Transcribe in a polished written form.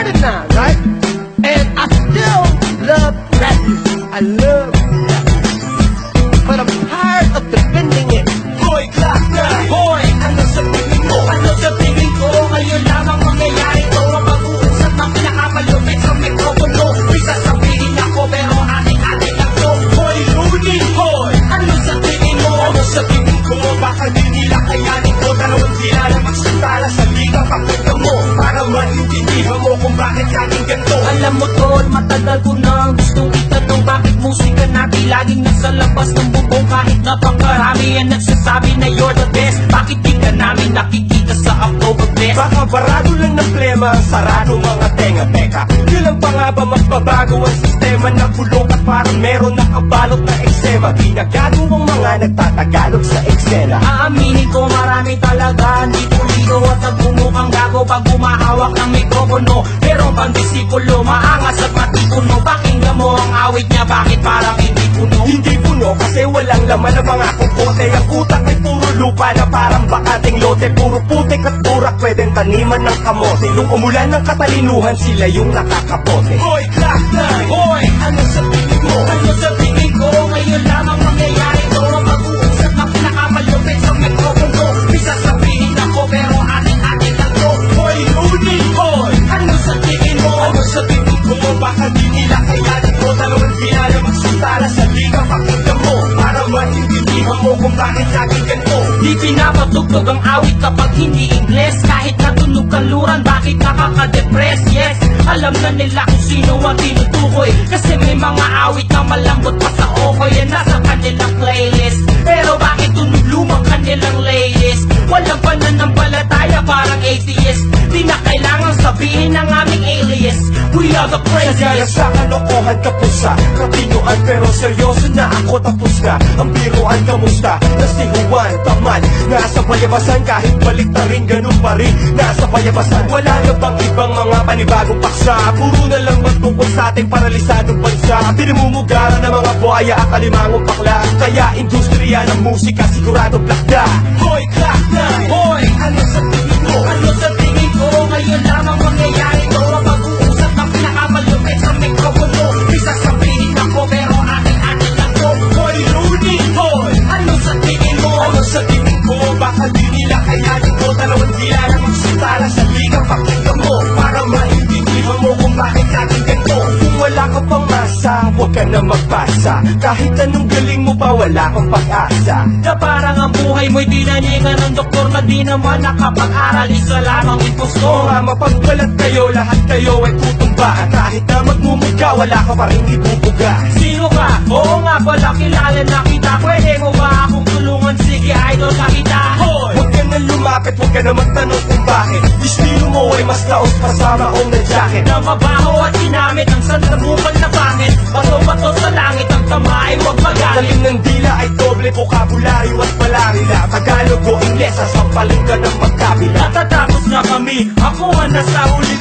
started now, right? And I still love rap music. I love rap music. But I'm tired of defending it. Hoy, Glock 9! Hoy, ano sa tingin mo? Ano sa tingin ko? Ngayon lamang mangyayari to. Ang pag-uusap ng pinakamalupit sa mikropono. May sasabihin ako pero ating-ating lang to. Hoy, Rudy! Hoy, ano sa tingin mo? Ano sa tingin ko? Baka di nila kayanin ko. Dalawang sila na magsutala sa liga. Pakita mo para maintindihan mo kung bakit laging ganito. Alam mo tol, matagal ko nang gustong itanong bakit musika natin laging nasa labas ng bubong kahit napakarami ang nagsasabi na you're the best. Bakit di ka namin nakikita sa Oktoberfest? Baka barado lang ng plema ang sarado mga tenga. Teka, kailan pa nga ba magbabago ang sistema na bulok at parang meron nakabalot na eksema? Ginagado ang mga nagtatagalog sa eksena. Aaminin ko marami talaga hindi pulido at nagbumukhang gago pag humahawak ng mikropono. Pero pang disipulo, maangas at matipuno. Pakinggan mo ang awit niya, bakit parang hindi puno? Hindi puno kasi walang laman na mga kukote. Ang utak ay puro lupa na parang bakating lote. Puro putik at turak pwedeng taniman ng kamote. Nung umulan ng katalinuhan sila yung nakakapote. Hoy, Glock 9! Hoy, ano sa tingin mo? Ano sa tingin ko? Ngayon lamang mangyayari to. Ang pag-uusap ng pinakamalupit sa mikropono. May sasabihin ako pero ating-ating lang to. Hoy, Rudy! Hoy, ano sa tingin mo? Ano sa tingin ko? Baka di nila kayanin ko. Dalawang sila na magsutala sa liga. Pakinggan mo para maintindihan mo kung bakit laging ganito. Di pinapatugtog ang awit kapag hindi Ingles. Kahit natunog kaluran, bakit nakaka-depress? Yes, alam na nila kung sino ang tinutukoy. Kasi may mga awit na malambot pa sa okoy. Yan nasa kanilang playlist. Pero bakit tunog lumang kanilang laylist? Walang pananampalataya, parang atheist. Di na kailangan sabihin ng aming alias. We are the craziest. Kaya sa kalokohan tapos sa katinuan. Pero seryoso na ako tapos na. Ang biruan kamusta? Na si Juan Taman nasa payabasan kahit balik na rin ganun pa rin. Nasa payabasan wala na bang ibang mga panibagong paksa? Puro na lang magtungkol sa ating paralisadong bansa. Pinamumugaran ng mga buhaya at kalimangong bakla. Kaya industriya ng musika sigurado plakda. Hoy, Glock 9! Hoy, ano sa tingin mo? Ano sa tingin ko? Ngayon lamang mangyayari to. Ang pag-uusap ng pinakamalupit sa mikropono. May sasabihin ako pero ating-ating lang to. Hoy, Rudy! Hoy, ano sa tingin mo? Ano sa tingin ko? Baka di nila kayanin ko. Dalawang sila na magsutala sa liga. Pakinggan mo para maintindihan mo kung bakit laging ganito. Kung wala ka pang masa, huwag ka na magpasa. Kahit anong galing mo pa, wala kang pag-asa. Na parang ang buhay mo'y dinaningan ng doktor na di naman nakapag-aral. Isa lamang impostor. Oo nga, mapagbalat kayo, lahat kayo ay tutumba. At kahit na magmumuga, wala ka pa rin ibubuga. Sino ka? Oo nga pala, kilala na kita. Pwede mo ba akong tulungan? Sige, idol ka kita. Hoy! Huwag ka na lumapit, huwag ka na magtanong kung bakit. Estilo mo ay mas laos pa sa maong na jacket. Na mabaho at ginamit ang sandabukan na pangit. Bato-bato sa langit, ang tama ay huwag magalit. Talim ng dila ay doble vocabulary at palarila. Tagalog o Ingles, sasampalin ka ng magkabila. Natatapos na kami, ako ang nasa huli.